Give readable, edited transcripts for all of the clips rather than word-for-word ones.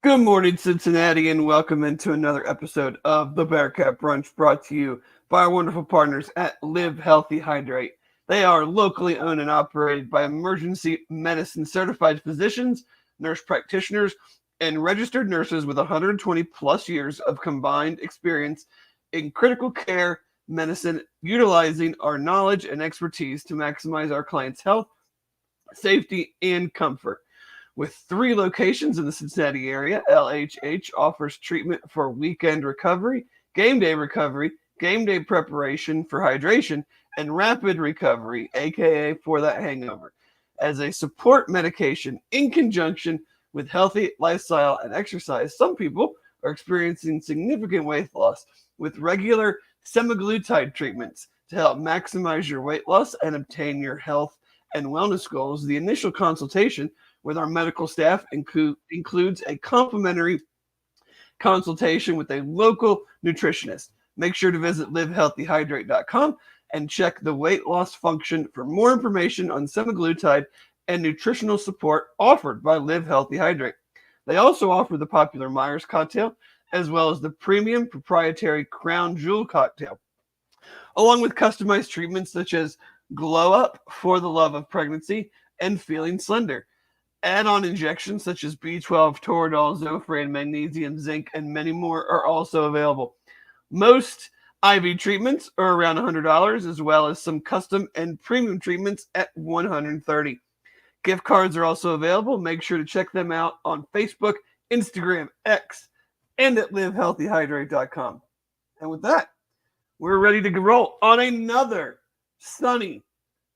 Good morning, Cincinnati, and welcome into another episode of the Bearcat Brunch brought to you by our wonderful partners at Live Healthy Hydrate. They are locally owned and operated by emergency medicine certified physicians, nurse practitioners, and registered nurses with 120 plus years of combined experience in critical care medicine, utilizing our knowledge and expertise to maximize our clients' health, safety, and comfort. With 3 locations in the Cincinnati area, LHH offers treatment for weekend recovery, game day preparation for hydration, and rapid recovery, aka for that hangover, as a support medication in conjunction with healthy lifestyle and exercise. Some people are experiencing significant weight loss with regular semaglutide treatments to help maximize your weight loss and obtain your health and wellness goals. The initial consultation with our medical staff includes a complimentary consultation with a local nutritionist. Make sure to visit livehealthyhydrate.com and check the weight loss function for more information on semaglutide and nutritional support offered by Live Healthy Hydrate. They also offer the popular Myers cocktail, as well as the premium proprietary Crown Jewel cocktail, along with customized treatments such as Glow Up for the love of pregnancy and feeling slender. Add-on injections such as B12, Toradol, Zofran, magnesium, zinc, and many more are also available. Most IV treatments are around $100, as well as some custom and premium treatments at $130. Gift cards are also available. Make sure to check them out on Facebook, Instagram, X, and at livehealthyhydrate.com. And with that, we're ready to roll on another sunny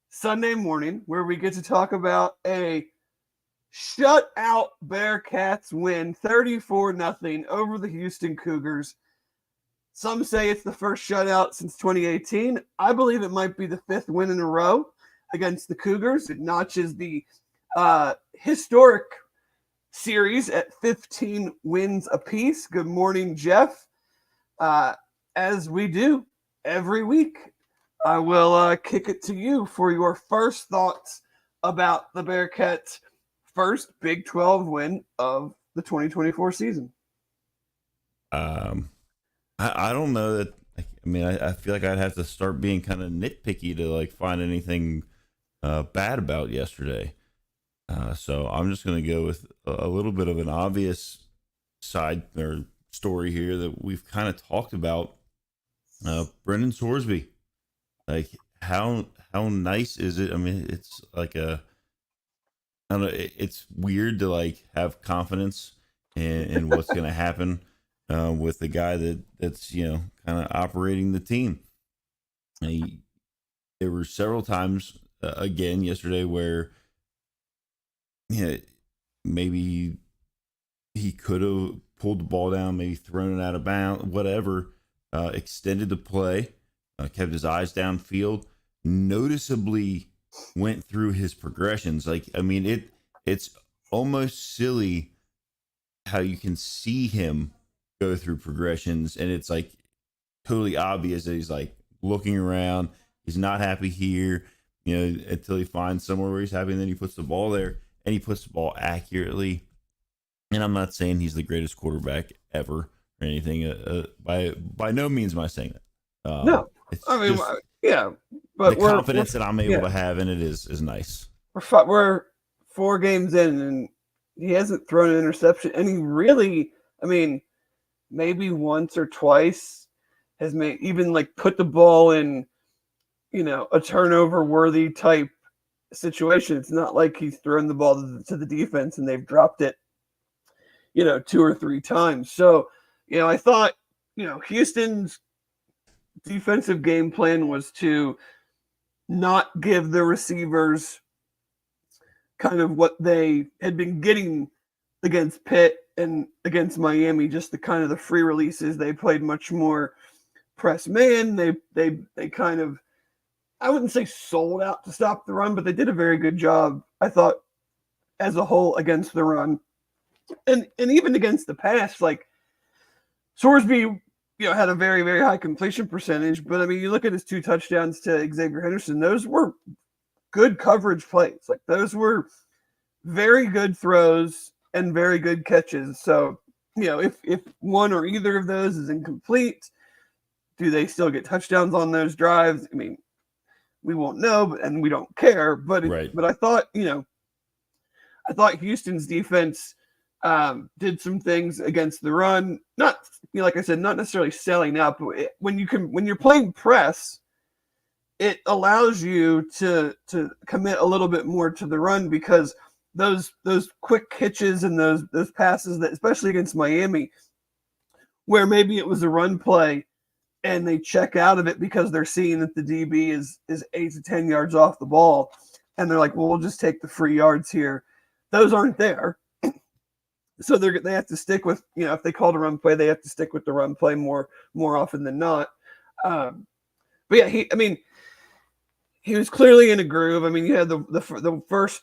Sunday morning where we get to talk about a shutout Bearcats win 34-0 over the Houston Cougars. Some say it's the first shutout since 2018. I believe it might be the 5th win in a row against the Cougars. It notches the historic series at 15 wins apiece. Good morning, Jeff. As we do every week, I will kick it to you for your first thoughts about the Bearcats' first Big 12 win of the 2024 season. I don't know that. I feel like I'd have to start being kind of nitpicky to find anything bad about yesterday. So I'm just going to go with a little bit of an obvious side or story here that we've kind of talked about. Brendan Sorsby, how nice is it? I mean, it's like I don't know. It's weird to have confidence in what's going to happen with the guy that's kind of operating the team. There were several times again yesterday where maybe he could have pulled the ball down, maybe thrown it out of bounds, whatever. Extended the play, kept his eyes downfield, noticeably went through his progressions. It's almost silly how you can see him go through progressions, and it's totally obvious that he's looking around. He's not happy here, until he finds somewhere where he's happy, and then he puts the ball there, and he puts the ball accurately. And I'm not saying he's the greatest quarterback ever or anything. By no means am I saying that. No, it's but the confidence that I'm able to have in it is nice. We're 4 games in, and he hasn't thrown an interception, and he really, maybe once or twice has put the ball in, a turnover worthy type situation. It's not like he's thrown the ball to the defense and they've dropped it, 2 or 3 times. So, I thought, Houston's defensive game plan was to not give the receivers kind of what they had been getting against Pitt and against Miami, just the kind of the free releases. They played much more press man. They kind of, I wouldn't say sold out to stop the run, but they did a very good job, I thought, as a whole against the run. And even against the pass, Sorsby, had a very, very high completion percentage. But, you look at his 2 touchdowns to Xavier Henderson, those were good coverage plays. Those were very good throws and very good catches. So, if one or either of those is incomplete, do they still get touchdowns on those drives? I mean, we won't know, and we don't care. But Right. but I thought, I thought Houston's defense did some things against the run. Not, like I said, not necessarily selling out, but when you're playing press, it allows you to commit a little bit more to the run, because those quick hitches and those passes, that especially against Miami, where maybe it was a run play and they check out of it because they're seeing that the DB is 8 to 10 yards off the ball, and they're like, well, we'll just take the free yards here. Those aren't there. So they have to stick with, if they called a run play, they have to stick with the run play more often than not. But yeah, he was clearly in a groove. I mean, you had the first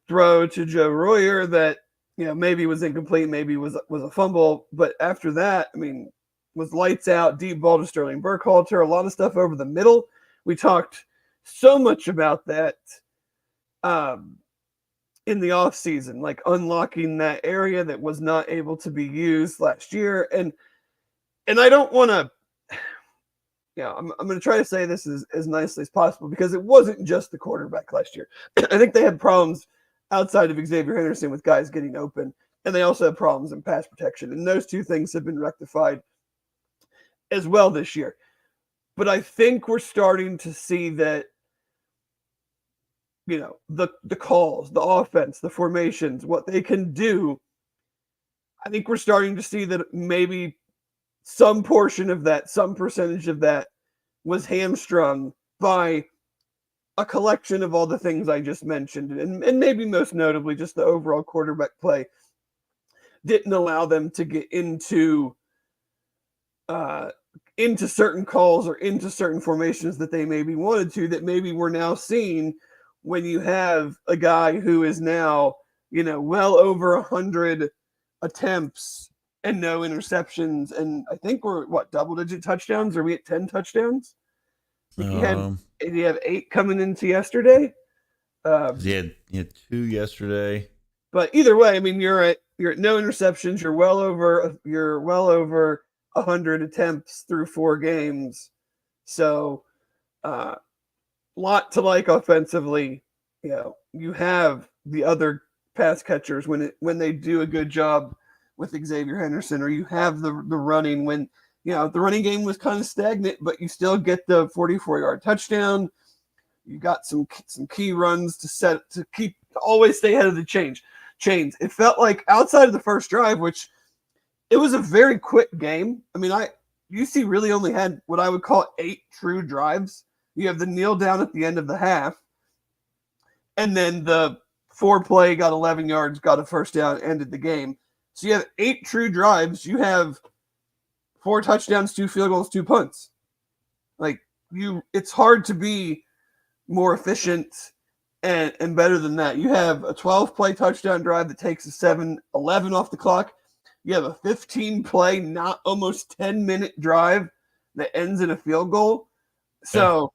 throw to Joe Royer that, maybe was incomplete, maybe was a fumble, but after that, I mean, was lights out, deep ball to Sterling Burkhalter, a lot of stuff over the middle. We talked so much about that in the offseason, like unlocking that area that was not able to be used last year. And I don't want to, I'm going to try to say this as nicely as possible, because it wasn't just the quarterback last year. I think they had problems outside of Xavier Henderson with guys getting open, and they also have problems in pass protection. And those two things have been rectified as well this year. But I think we're starting to see that, the calls, the offense, the formations, what they can do. I think we're starting to see that maybe some portion of that, some percentage of that, was hamstrung by a collection of all the things I just mentioned. And maybe most notably, just the overall quarterback play didn't allow them to get into certain calls or into certain formations that they maybe wanted to, that maybe we're now seeing when you have a guy who is now, well over 100 attempts and no interceptions. And I think we're double-digit touchdowns? Are we at 10 touchdowns? I think he had 8 coming into yesterday. He had 2 yesterday. But either way, I mean, you're at no interceptions. You're well over 100 attempts through 4 games. So, lot to like offensively. You have the other pass catchers when they do a good job with Xavier Henderson, or you have the running when, the running game was kind of stagnant, but you still get the 44-yard touchdown. You got some key runs to always stay ahead of the chains. It felt like outside of the first drive, which it was a very quick game. I mean, UC really only had what I would call 8 true drives. You have the kneel down at the end of the half, and then the 4-play, got 11 yards, got a first down, ended the game. So you have 8 true drives. You have 4 touchdowns, 2 field goals, 2 punts. It's hard to be more efficient and better than that. You have a 12-play touchdown drive that takes a 7-11 off the clock. You have a 15-play, not almost 10-minute drive that ends in a field goal. So,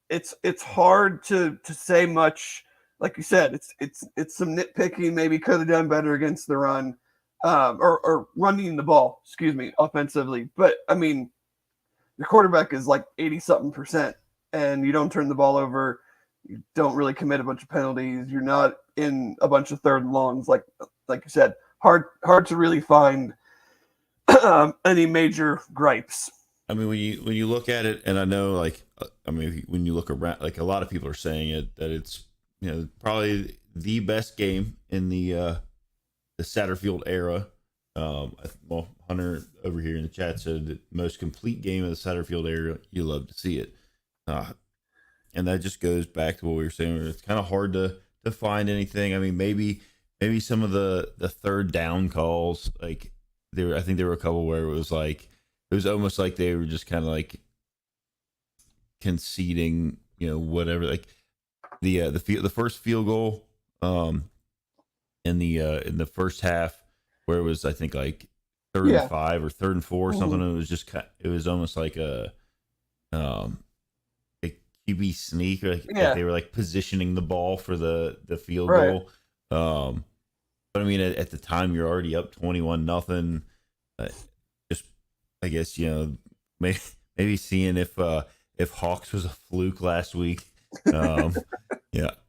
it's hard to say much. Like you said, it's some nitpicking. Maybe could have done better against the run, or running the ball. Excuse me, offensively. But I mean, your quarterback is like 80-something%, and you don't turn the ball over. You don't really commit a bunch of penalties. You're not in a bunch of third and longs, like you said. Hard to really find any major gripes. I mean, when you look at it, and I know, when you look around, like a lot of people are saying it, that it's probably the best game in the Satterfield era. Well, Hunter over here in the chat said the most complete game of the Satterfield era. You love to see it, and that just goes back to what we were saying. It's kind of hard to find anything. I mean, maybe some of the third down calls, I think there were a couple where it was almost like they were just kind of like conceding, whatever. Like the first field goal, in the first half, where it was, I think, like 3rd and 5 or 3rd and 4 or something. It was just it was almost like a QB sneak, like they were like positioning the ball for the field goal. But I mean, at the time, you're already up 21-0. Just, I guess, maybe seeing if Hawks was a fluke last week. Yeah,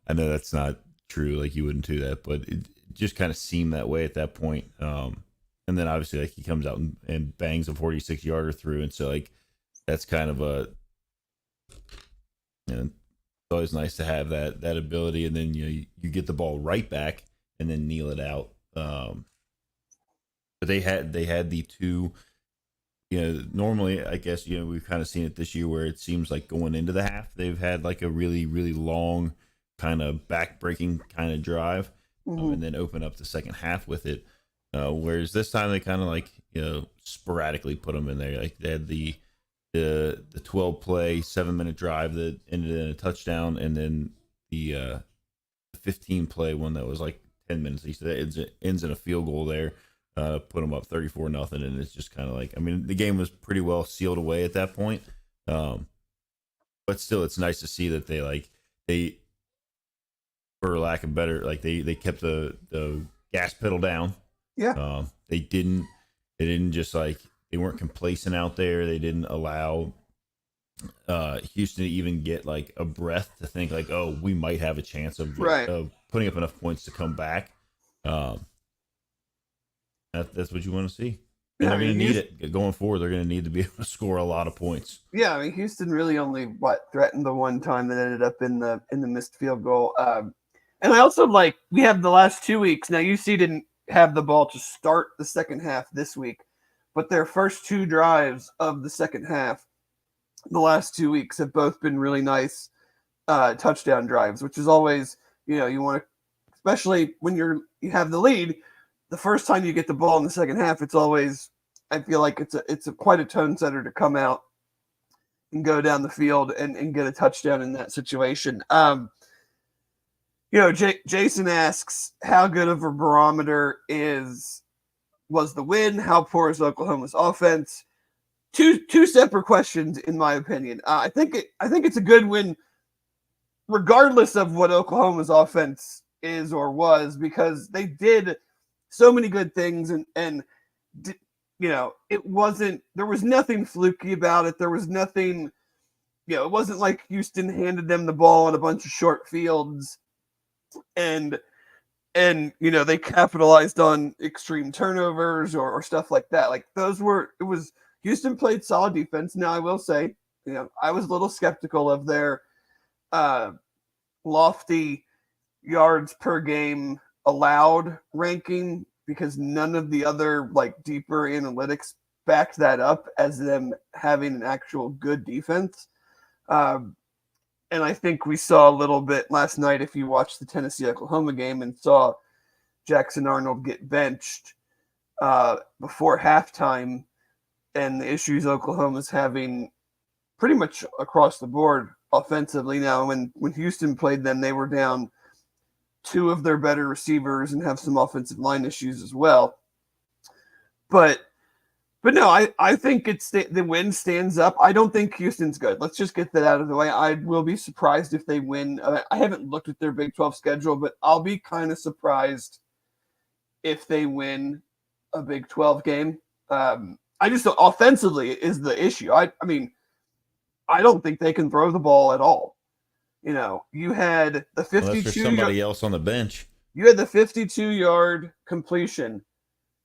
I know that's not true. Like, you wouldn't do that, but it just kind of seemed that way at that point. And then obviously, like, he comes out and bangs a 46-yarder through, and so like that's kind of it's always nice to have that ability, and then you get the ball right back and then kneel it out. But they had the two. Normally, I guess, we've kind of seen it this year where it seems like going into the half, they've had like a really, really long kind of back-breaking kind of drive, and then open up the second half with it. Whereas this time they kind of like, sporadically put them in there. Like, they had the 12-play, 7-minute drive that ended in a touchdown, and then the 15-play one that was like 10 minutes. He said it ends in a field goal there. Put them up 34-0, and it's just kind of like, I mean, the game was pretty well sealed away at that point. But still, it's nice to see that they, for lack of better, like they kept the gas pedal down. Yeah. They didn't just like, they weren't complacent out there. They didn't allow Houston to even get like a breath to think like, oh, we might have a chance of putting up enough points to come back. That's what you want to see. And they're going to need it going forward. They're going to need to be able to score a lot of points. Yeah, I mean, Houston really only threatened the one time that ended up in the missed field goal. And I also we have the last 2 weeks. Now, UC didn't have the ball to start the second half this week, but their first 2 drives of the second half, the last 2 weeks, have both been really nice touchdown drives, which is always, you want to, especially when you have the lead. The first time you get the ball in the second half, it's always, I feel like it's quite a tone setter to come out and go down the field and get a touchdown in that situation. Jason asks, how good of a barometer was the win? How poor is Oklahoma's offense? Two separate questions, in my opinion. I think it's a good win, regardless of what Oklahoma's offense is or was, because they did so many good things, and it wasn't, there was nothing fluky about it. There was nothing, it wasn't like Houston handed them the ball on a bunch of short fields and they capitalized on extreme turnovers or stuff like that. Like, Houston played solid defense. Now, I will say, I was a little skeptical of their lofty yards per game allowed ranking, because none of the other deeper analytics backed that up as them having an actual good defense. And I think we saw a little bit last night, if you watched the Tennessee-Oklahoma game and saw Jackson Arnold get benched before halftime, and the issues Oklahoma's having pretty much across the board offensively. Now, when Houston played them, they were down 2 of their better receivers and have some offensive line issues as well. But no, I think the win stands up. I don't think Houston's good. Let's just get that out of the way. I will be surprised if they win. I haven't looked at their Big 12 schedule, but I'll be kind of surprised if they win a Big 12 game. I just, offensively is the issue. I mean, I don't think they can throw the ball at all. You had the 52. Unless there's somebody else on the bench. You had the 52-yard completion,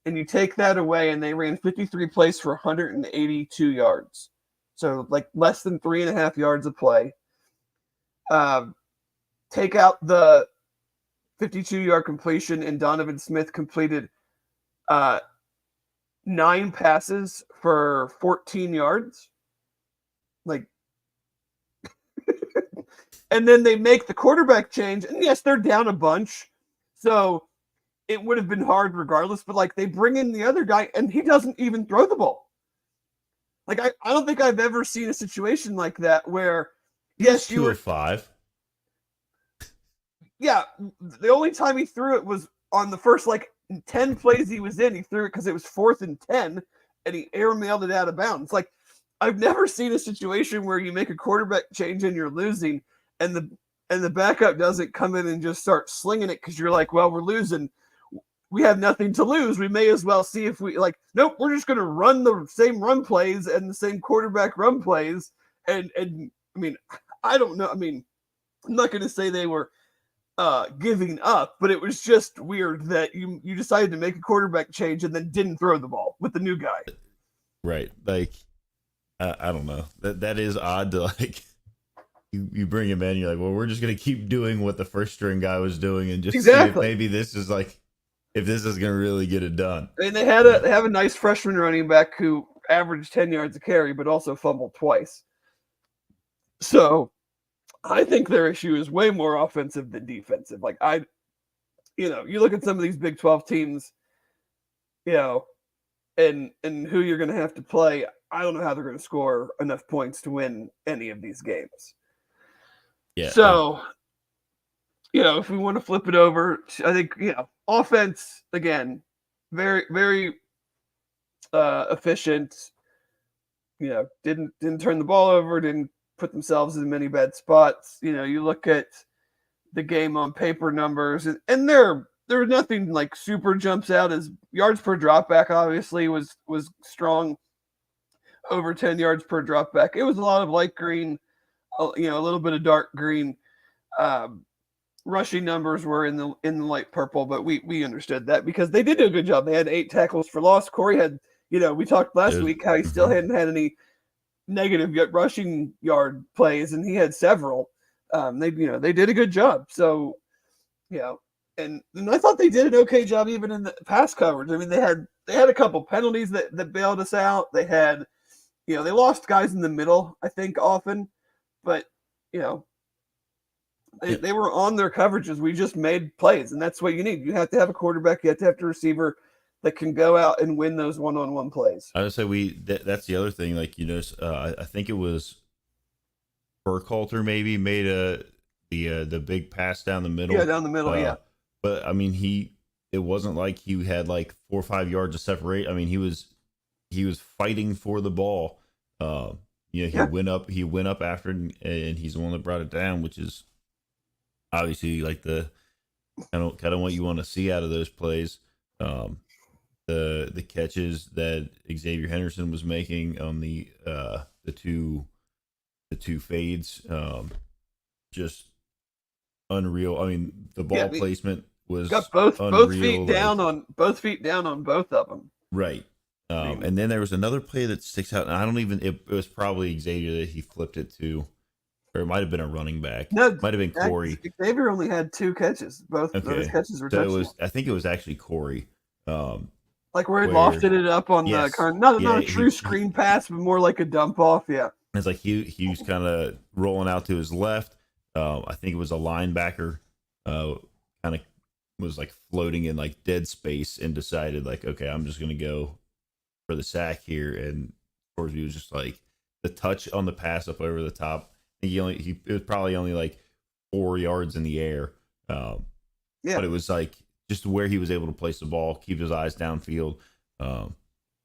and you take that away, and they ran 53 plays for 182 yards. So, less than 3.5 yards a play. Take out the 52-yard completion, and Donovan Smith completed 9 passes for 14 yards. And then they make the quarterback change, and yes, they're down a bunch, so it would have been hard regardless, but they bring in the other guy, and he doesn't even throw the ball. I don't think I've ever seen a situation like that where, yes, you were 5. Yeah, the only time he threw it was on the first 10 plays he was in. He threw it because it was 4th and 10, and he airmailed it out of bounds. I've never seen a situation where you make a quarterback change and you're losing, and the backup doesn't come in and just start slinging it because you're well, we're losing. we have nothing to lose. We may as well see if we like. Nope, we're just going to run the same run plays and the same quarterback run plays. And I mean, I don't know. I mean, I'm not going to say they were giving up, but it was just weird that you decided to make a quarterback change and then didn't throw the ball with the new guy. Right. Like, I don't know. That is odd to like. You bring him in, you're like, well, we're just gonna keep doing what the first string guy was doing, and just see if maybe this is like, if this is gonna really get it done. I mean, they have a nice freshman running back who averaged 10 yards a carry, but also fumbled twice. So, I think their issue is way more offensive than defensive. Like you look at some of these Big 12 teams, and who you're gonna have to play. I don't know how they're gonna score enough points to win any of these games. Yeah. So, if we want to flip it over, I think, offense, again, very, very efficient. Didn't turn the ball over, didn't put themselves in many bad spots. You look at the game on paper numbers, and there was nothing like super jumps out. As yards per dropback obviously was strong, over 10 yards per dropback. It was a lot of light green, a little bit of dark green. Rushing numbers were in the light purple, but we understood that because they did do a good job. They had 8 tackles for loss. Corey had, we talked last week how he still hadn't had any negative rushing yard plays, and he had several. They did a good job. So, and I thought they did an okay job even in the pass coverage. I mean, they had a couple penalties that bailed us out. They had, they lost guys in the middle, I think, often. But, they were on their coverages. We just made plays, and that's what you need. You have to have a quarterback. You have to have a receiver that can go out and win those one-on-one plays. I would say that's the other thing. Like, I think it was Burkhalter maybe made the big pass down the middle. Yeah, down the middle, yeah. But, I mean, it wasn't like he had like 4 or 5 yards to separate. I mean, he was fighting for the ball. He went up after it, and he's the one that brought it down, which is obviously like the kind of what you want to see out of those plays. The catches that Xavier Henderson was making on the two fades, just unreal. I mean, the ball placement was got both feet down on both of them. Right. And then there was another play that sticks out, and it was probably Xavier that he flipped it to, or it might have been a running back. No, it might have been Corey. Xavier only had 2 catches. Both of his catches were touchdowns. I think it was actually Corey. Like where he lofted it up on the kind of, not a true screen pass, but more like a dump off. Yeah. It's like he was kind of rolling out to his left. I think it was a linebacker, kind of was like floating in like dead space and decided like, okay, I'm just gonna go for the sack here. And of course he was just like the touch on the pass up over the top. I think it was probably only like 4 yards in the air. But it was like just where he was able to place the ball, keep his eyes downfield.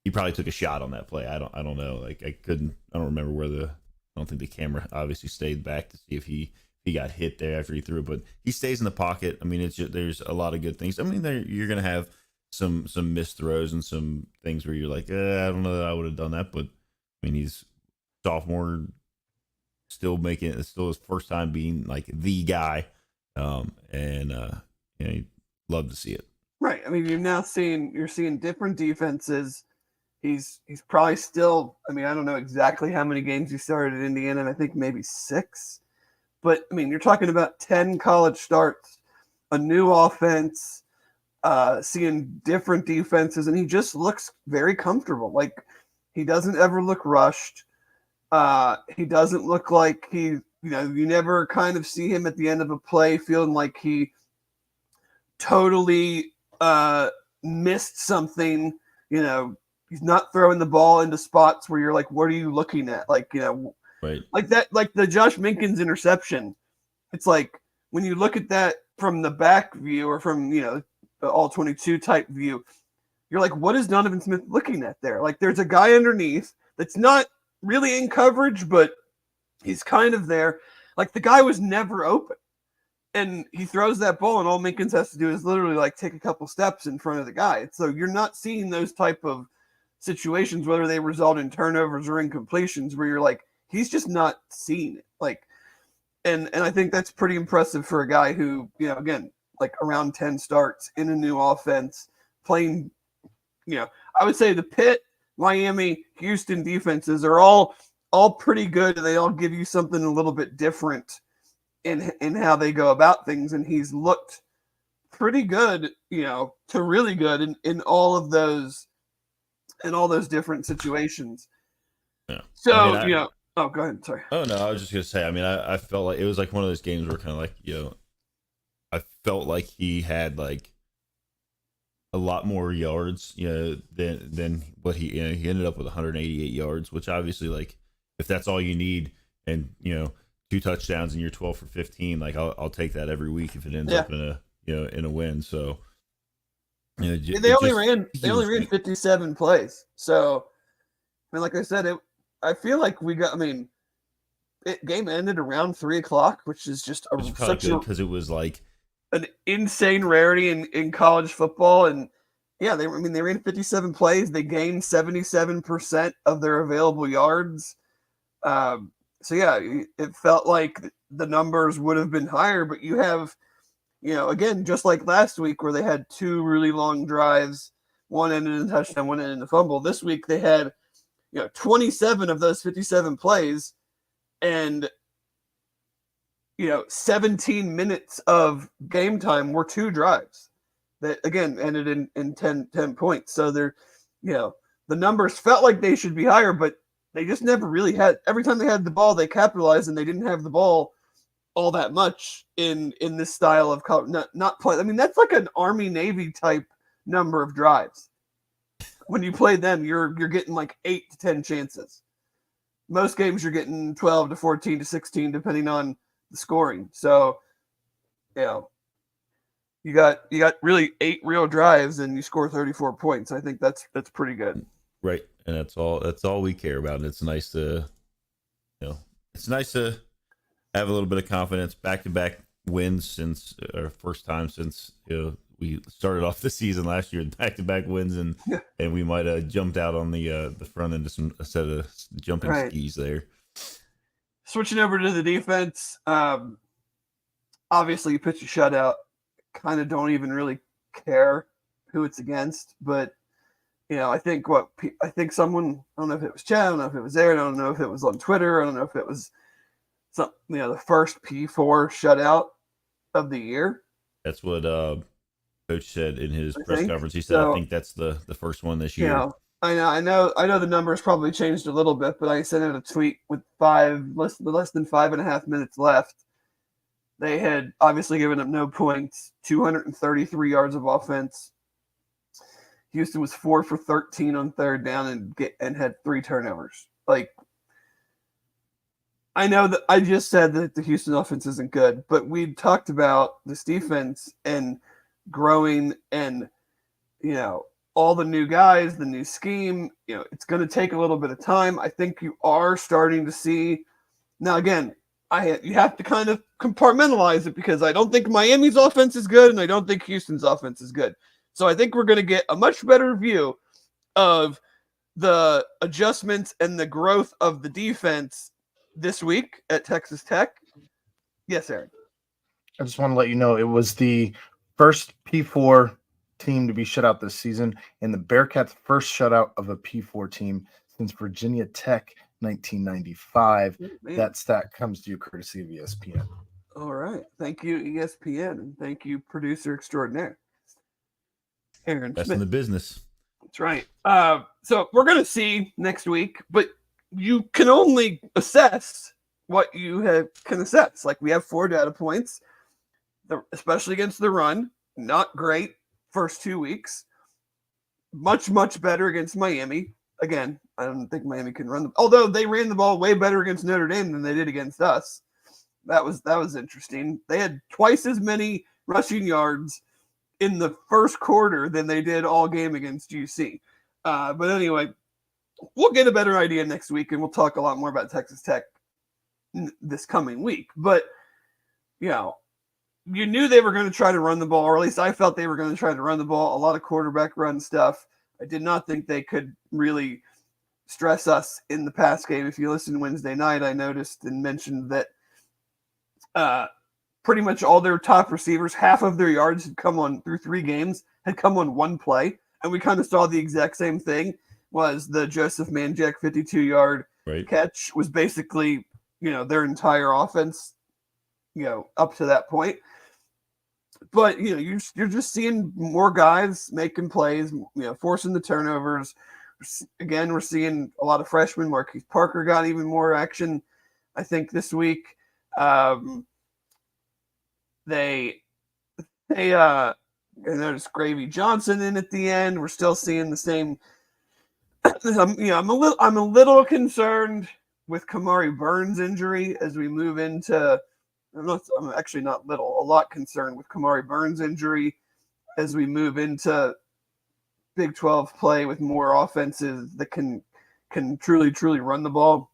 He probably took a shot on that play. I don't know. Like I don't remember I don't think the camera obviously stayed back to see if he got hit there after he threw it, but he stays in the pocket. I mean, there's a lot of good things. I mean, you're going to have some missed throws and some things where you're like, I don't know that I would have done that, but I mean, he's sophomore, still his first time being like the guy. You'd love to see it. Right. I mean, you're seeing different defenses. He's probably still, I mean, I don't know exactly how many games he started at Indiana, and I think maybe 6. But, I mean, you're talking about 10 college starts, a new offense, seeing different defenses, and he just looks very comfortable. Like, he doesn't ever look rushed. He doesn't look like you never kind of see him at the end of a play feeling like he totally missed something. He's not throwing the ball into spots where you're like, what are you looking at? Like, right. Like that, like the Josh Minkins interception. It's like when you look at that from the back view or from, the all 22 type view, you're like, what is Donovan Smith looking at there? Like there's a guy underneath that's not really in coverage, but he's kind of there. Like the guy was never open. and he throws that ball, and all Minkins has to do is literally like take a couple steps in front of the guy. So you're not seeing those type of situations, whether they result in turnovers or incompletions, where you're like, he's just not seeing it. Like, and I think that's pretty impressive for a guy who, again, like around 10 starts in a new offense, playing, I would say the Pitt, Miami, Houston defenses are all pretty good, and they all give you something a little bit different in how they go about things. And he's looked pretty good, to really good in all of those different situations. Yeah. So, oh, go ahead. Sorry. Oh no, I was just gonna say. I mean, I felt like it was like one of those games where kind of like I felt like he had like a lot more yards, than what he he ended up with 188 yards, which obviously like if that's all you need, and 2 touchdowns and you're 12 for 15, like I'll take that every week if it ends up in a in a win. So they only ran 57 plays. So I mean, like I said, I feel like game ended around 3:00, which is just because it was like an insane rarity in college football. And yeah, they ran 57 plays. They gained 77% of their available yards. So yeah, it felt like the numbers would have been higher, but you have, again, just like last week where they had 2 really long drives, one ended in a touchdown, one ended in a fumble. This week they had, 27 of those 57 plays, and 17 minutes of game time were 2 drives that again ended in 10 points. So they're, the numbers felt like they should be higher, but they just never really had. Every time they had the ball, they capitalized, and they didn't have the ball all that much in this style of not play. I mean, that's like an Army Navy type number of drives. When you play them, you're getting like 8 to 10 chances. Most games you're getting 12 to 14 to 16, depending on the scoring. So, you got really 8 real drives, and you score 34 points. I think that's pretty good. Right, and that's all we care about. And it's nice to, it's nice to have a little bit of confidence. Back-to-back wins since our first time since we started off the season last year. Back-to-back wins, and we might have jumped out on the front end of a set of jumping skis there. Switching over to the defense, obviously you pitch a shutout. Kind of don't even really care who it's against, but I think someone, I don't know if it was Chad, I don't know if it was Aaron, I don't know if it was on Twitter, I don't know if it was some, the first P4 shutout of the year. That's what Coach said in his press conference. He said, I think that's the first one this year. I know the numbers probably changed a little bit, but I sent out a tweet with less than 5.5 minutes left. They had obviously given up no points, 233 yards of offense. Houston was 4 for 13 on third down and had 3 turnovers. Like, I know that I just said that the Houston offense isn't good, but we talked about this defense and growing and, all the new guys, the new scheme. It's going to take a little bit of time. I think you are starting to see. Now, again, you have to kind of compartmentalize it, because I don't think Miami's offense is good, and I don't think Houston's offense is good. So I think we're going to get a much better view of the adjustments and the growth of the defense this week at Texas Tech. Yes, Aaron. I just want to let you know it was the first P4 team to be shut out this season, and the Bearcats' first shutout of a P4 team since Virginia Tech 1995. That stat comes to you courtesy of ESPN. All right. Thank you, ESPN, and thank you, producer extraordinaire, Aaron Best Smith. in the business. That's right. So we're going to see next week, but you can only assess what you can assess. Like, we have 4 data points, especially against the run. Not great first 2 weeks. Much, much better against Miami. Again, I don't think Miami can run although they ran the ball way better against Notre Dame than they did against us. That was interesting. They had twice as many rushing yards in the first quarter than they did all game against UC. But anyway, we'll get a better idea next week, and we'll talk a lot more about Texas Tech this coming week. But, you knew they were going to try to run the ball, or at least I felt they were going to try to run the ball. A lot of quarterback run stuff. I did not think they could really stress us in the pass game. If you listen Wednesday night, I noticed and mentioned that pretty much all their top receivers, half of their yards had come on through 3 games, had come on one play. And we kind of saw the exact same thing. Was the Joseph Manjack 52-yard catch was basically, their entire offense, up to that point. But, you're just seeing more guys making plays, forcing the turnovers. Again, we're seeing a lot of freshmen. Marquise Parker got even more action, I think, this week. They noticed Gravy Johnson in at the end. We're still seeing the same. I'm a little concerned with Kamari Burns' injury as we move into. I'm actually not little. A lot concerned with Kamari Burns' injury as we move into Big 12 play with more offenses that can truly run the ball.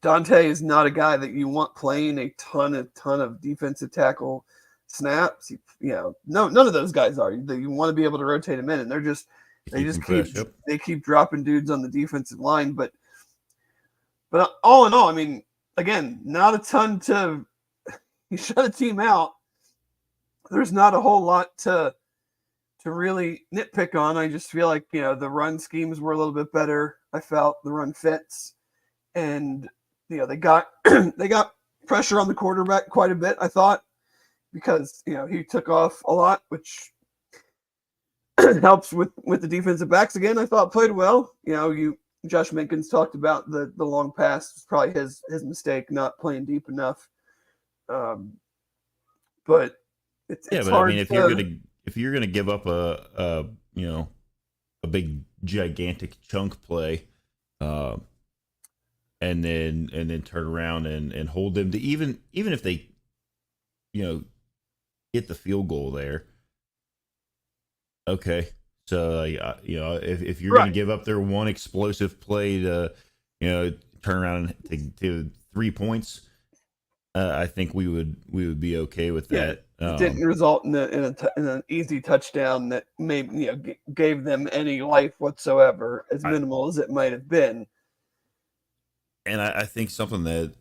Dante is not a guy that you want playing a ton of defensive tackle snaps. None of those guys are. You want to be able to rotate them in, and they keep dropping dudes on the defensive line. But all in all, I mean, again, not a ton to you shut a team out. There's not a whole lot to really nitpick on. I just feel like the run schemes were a little bit better. I felt the run fits, and they got they got pressure on the quarterback quite a bit. I thought because he took off a lot, which helps with the defensive backs. Again, I thought played well. Josh Minkins talked about the long pass. It's probably his mistake, not playing deep enough. But it's hard. I mean, if you're gonna give up a big gigantic chunk play, and then turn around and hold them to even if they get the field goal there. Okay, so if you're going to give up their one explosive play to turn around to 3 points, I think we would be okay with that. It didn't result in an easy touchdown that gave them any life whatsoever, as minimal as it might have been. And I think something that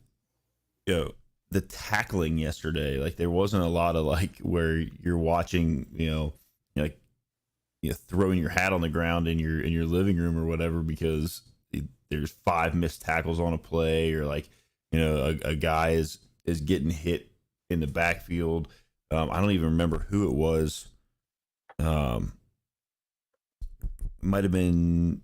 the tackling yesterday, like there wasn't a lot of like where you're watching throwing your hat on the ground in your living room or whatever because there's 5 missed tackles on a play or like a guy is getting hit in the backfield. I don't even remember who it was. Might have been.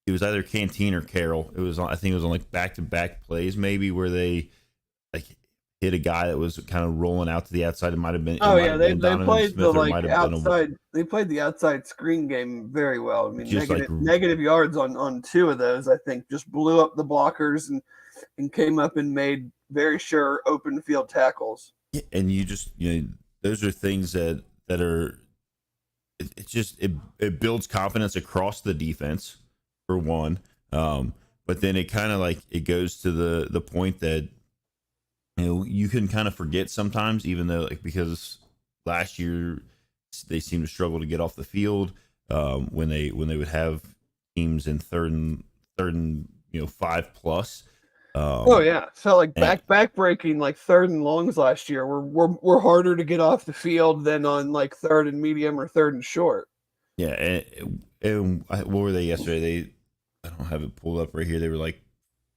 It was either Canteen or Carroll. I think it was on like back-to-back plays maybe where they like hit a guy that was kind of rolling out to the outside. It might have been. They played the outside. They played the outside screen game very well. I mean, negative yards on 2 of those. I think just blew up the blockers and came up and made very sure open field tackles. Yeah, and you just those are things that are. It builds confidence across the defense. For one, but then it kind of like it goes to the point that you can kind of forget sometimes, even though because last year they seemed to struggle to get off the field when they would have teams in third and 5+. Felt like back breaking like 3rd and longs last year. We're harder to get off the field than on like 3rd and medium or 3rd and short. Yeah, and what were they yesterday? I don't have it pulled up right here. They were like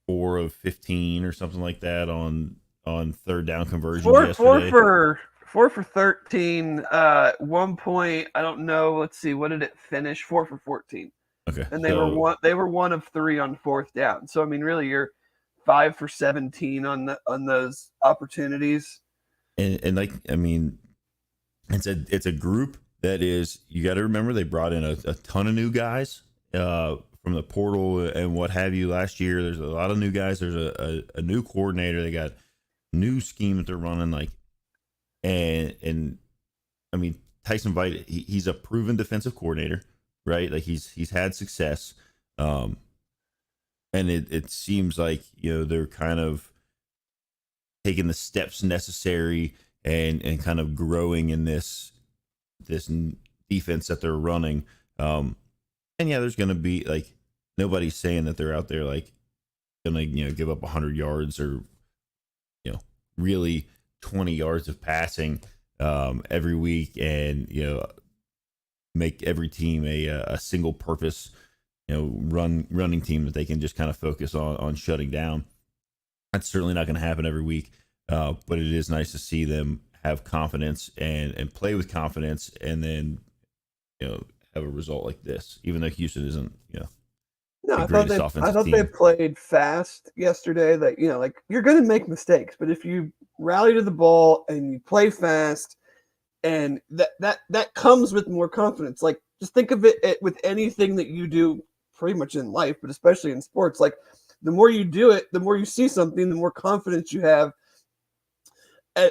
4 of 15 or something like that on 3rd down conversions yesterday. 4 for 13. 1 point. I don't know. Let's see. What did it finish? 4 for 14. Okay. And they were 1 of 3 on 4th down. So I mean, really, you're 5 for 17 on those opportunities. And like I mean, it's a group that is. You got to remember they brought in a ton of new guys. From the portal and what have you last year. There's a lot of new guys. There's a new coordinator. They got new scheme that they're running and I mean Tyson Vite, he's a proven defensive coordinator, right? Like he's had success. And it seems like they're kind of taking the steps necessary and kind of growing in this defense that they're running. And yeah, there's going to be like nobody's saying that they're out there like going to give up 100 yards or really 20 yards of passing every week and make every team a single purpose running team that they can just kind of focus on shutting down. That's certainly not going to happen every week, but it is nice to see them have confidence and play with confidence, and then have a result like this, even though Houston isn't No, the I greatest thought offensive they team. played fast yesterday. That like you're going to make mistakes, but if you rally to the ball and you play fast, and that comes with more confidence. Like just think of it with anything that you do, pretty much in life, but especially in sports. Like the more you do it, the more you see something, the more confidence you have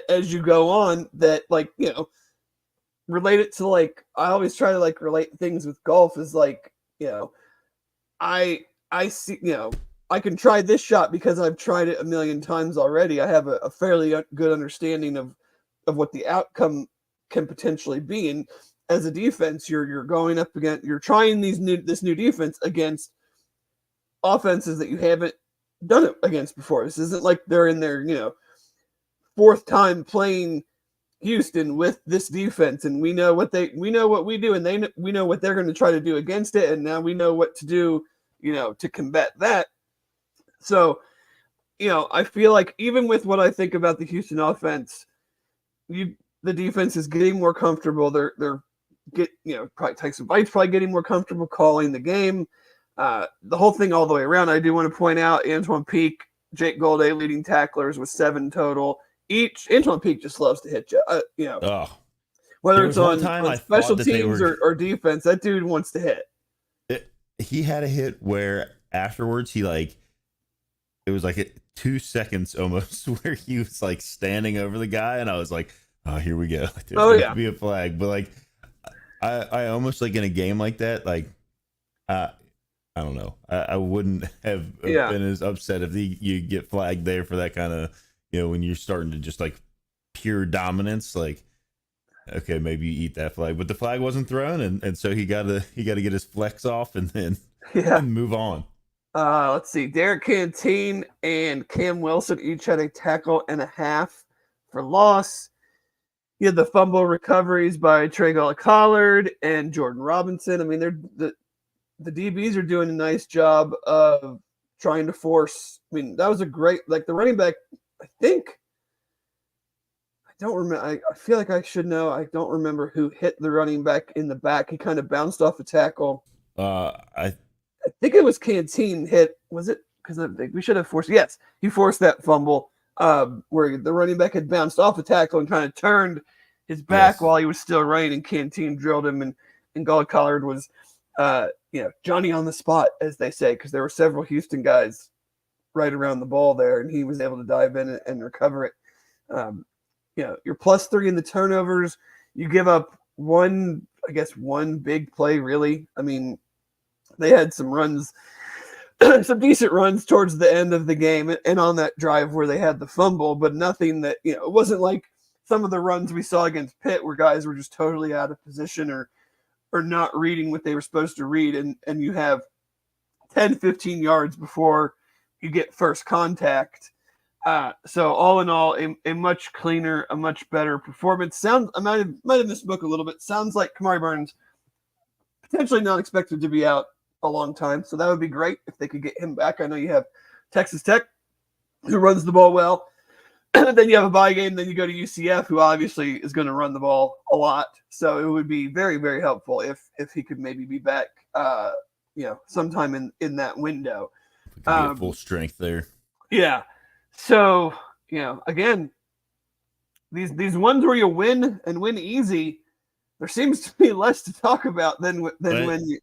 as you go on. That relate it to I always try to relate things with golf is I see, I can try this shot because I've tried it a million times already. I have a fairly good understanding of what the outcome can potentially be. And as a defense, you're going up against, you're trying this new defense against offenses that you haven't done it against before. This isn't like they're in their, fourth time playing Houston with this defense, and we know what we do, and we know what they're going to try to do against it, and now we know what to do, to combat that. So, I feel like even with what I think about the Houston offense, the defense is getting more comfortable. They're probably Tyson Vite's probably getting more comfortable calling the game. The whole thing all the way around. I do want to point out Antoine Peak, Jake Golday leading tacklers with 7 total. Each Antoine Peak just loves to hit you. Whether it's on special teams or defense, that dude wants to hit. He had a hit where afterwards it was 2 seconds almost where he was standing over the guy, and I was like, oh, here we go. There's going to be a flag. But I almost in a game like that, I don't know. I wouldn't have been as upset if you get flagged there for that kind of, when you're starting to just pure dominance, okay, maybe you eat that flag, but the flag wasn't thrown, and so he got to get his flex off and then move on. Let's see. Derek Canteen and Cam Wilson each had a tackle and a half for loss. You had the fumble recoveries by Trey Collard and Jordan Robinson. I mean, the DBs are doing a nice job of trying to force. I mean, that was a great, the running back, I don't remember. I feel like I should know. I don't remember who hit the running back in the back. He kind of bounced off a tackle. I think it was Canteen hit. Was it? Because we should have forced. Yes, he forced that fumble where the running back had bounced off a tackle and kind of turned his back while he was still running, and Canteen drilled him, and Gullah Collard was, Johnny on the spot, as they say, because there were several Houston guys right around the ball there, and he was able to dive in and recover it. You're +3 in the turnovers. You give up one big play, really. I mean, they had some runs, some decent runs towards the end of the game and on that drive where they had the fumble, but nothing that, it wasn't like some of the runs we saw against Pitt where guys were just totally out of position or not reading what they were supposed to read. And you have 10, 15 yards before you get first contact. So all in all, a much cleaner, a much better performance. I might have misspoke a little bit. Sounds like Kamari Burns potentially not expected to be out a long time, so that would be great if they could get him back. I know you have Texas Tech, who runs the ball well. Then you have a bye game. Then you go to UCF, who obviously is going to run the ball a lot. So it would be very, very helpful if he could maybe be back, sometime in that window. Full strength there. Yeah. So, again, these ones where you win and win easy, there seems to be less to talk about than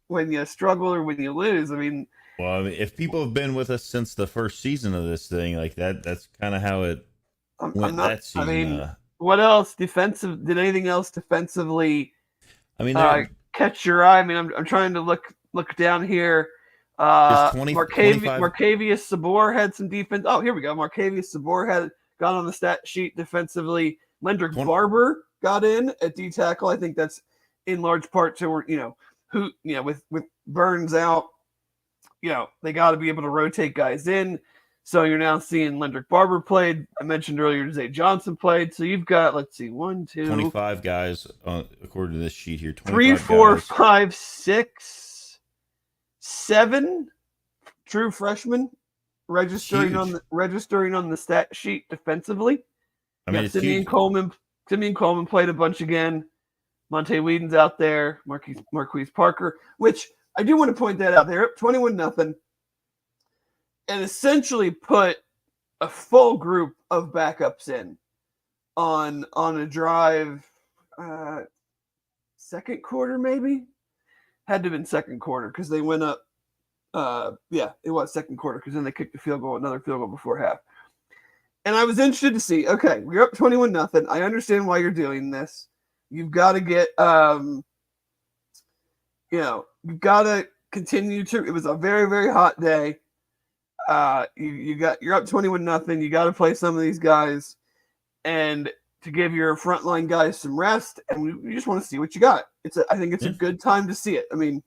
when you struggle or when you lose. I mean, if people have been with us since the first season of this thing, that's kind of how it went that season. I mean, what else defensive? Did anything else defensively? I mean, catch your eye. I mean, I'm trying to look down here. Marcavius Sabor had some defense. Oh, here we go. Marcavius Sabor got on the stat sheet defensively. Lendrick Barber got in at D tackle. I think that's in large part to where, with Burns out, they got to be able to rotate guys in. So you're now seeing Lendrick Barber played. I mentioned earlier Zay Johnson played. So you've got, let's see, 1, 2, 25 guys according to this sheet here. 3, 4, 5, 6, 7 true freshmen registering on the stat sheet defensively. I mean, Simeon Coleman played a bunch again. Monte Whedon's out there. Marquise Parker, which I do want to point that out. They're up 21-0 and essentially put a full group of backups in on a drive. Second quarter, maybe? Had to have been second quarter because they went up. It was second quarter because then they kicked another field goal before half. And I was interested to see, okay, we're up 21-0. I understand why you're doing this. You've got to get, you've got to continue to. It was a very, very hot day. You're up 21-0. You got to play some of these guys, and to give your frontline guys some rest. And we just want to see what you got. I think it's a good time to see it. I mean,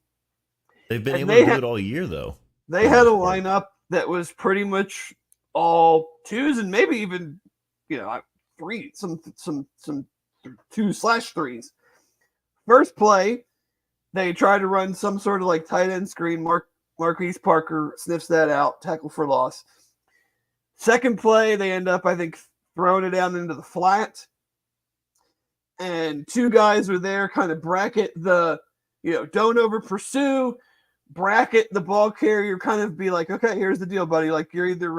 they've been able to do it all year, though. They had a lineup that was pretty much all twos and maybe even, three, some 2/3s. First play, they try to run some sort of like tight end screen. Marquise Parker sniffs that out, tackle for loss. Second play, they end up, I think, throwing it down into the flat. And two guys were there, kind of bracket the, don't over pursue, bracket the ball carrier, kind of be like, okay, here's the deal, buddy. Like, you're either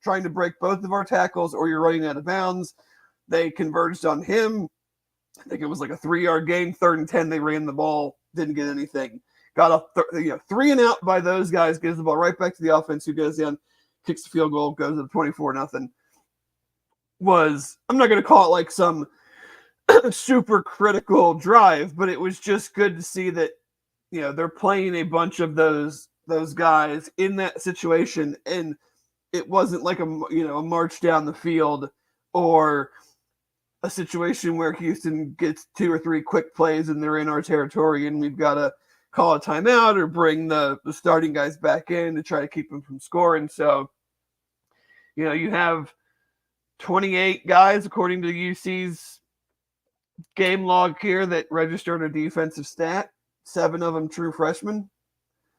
trying to break both of our tackles, or you're running out of bounds. They converged on him. I think it was like a 3-yard gain, 3rd and 10. They ran the ball, didn't get anything. Got a 3 and out by those guys, gives the ball right back to the offense, who goes down, kicks the field goal, goes to 24-0. I'm not going to call it like some super critical drive, but it was just good to see that, they're playing a bunch of those guys in that situation, and it wasn't like a march down the field or a situation where Houston gets 2 or 3 quick plays and they're in our territory and we've got to call a timeout or bring the starting guys back in to try to keep them from scoring. So, you have 28 guys, according to UC's game log here, that registered a defensive stat. 7 of them true freshmen.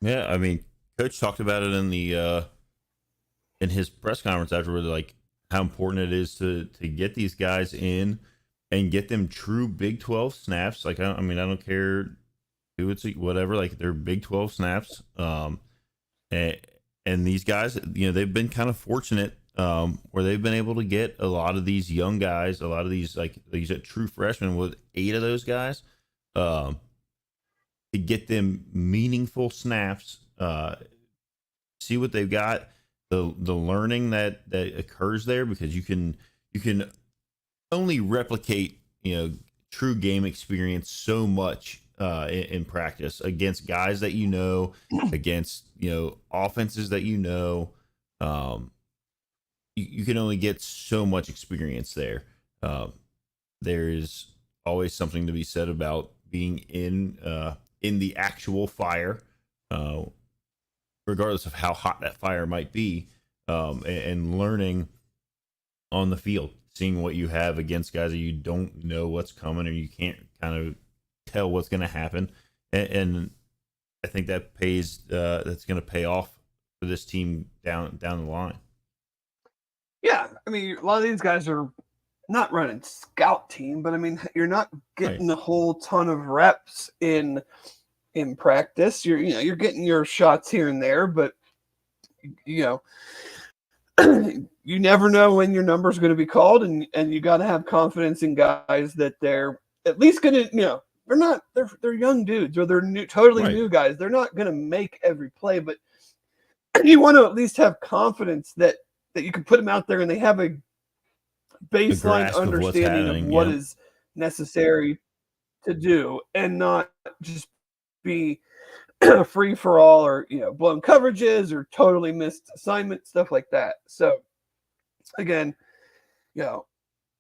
Yeah, I mean, Coach talked about it in his press conference afterward, like how important it is to get these guys in and get them true Big 12 snaps. Like, I don't care who it's, whatever. Like, they're Big 12 snaps. And these guys, they've been kind of fortunate where they've been able to get a lot of these young guys, a lot of these true freshmen, with 8 of those guys. To get them meaningful snaps, see what they've got, the learning that occurs there, because you can only replicate true game experience so much in practice against guys that against offenses that you can only get so much experience there. There is always something to be said about being in the actual fire, regardless of how hot that fire might be, and learning on the field, seeing what you have against guys that you don't know what's coming, or you can't kind of tell what's going to happen. And I think that that's going to pay off for this team down the line. Yeah, I mean, a lot of these guys are not running scout team, but I mean, you're not getting a whole ton of reps in practice. You're getting your shots here and there, but you never know when your number is going to be called, and you got to have confidence in guys that they're at least going to, they're young dudes, or they're new guys. They're not going to make every play, but you want to at least have confidence that you can put them out there and they have a baseline understanding of what is necessary to do, and not just be free for all, or blown coverages or totally missed assignments, stuff like that. So again,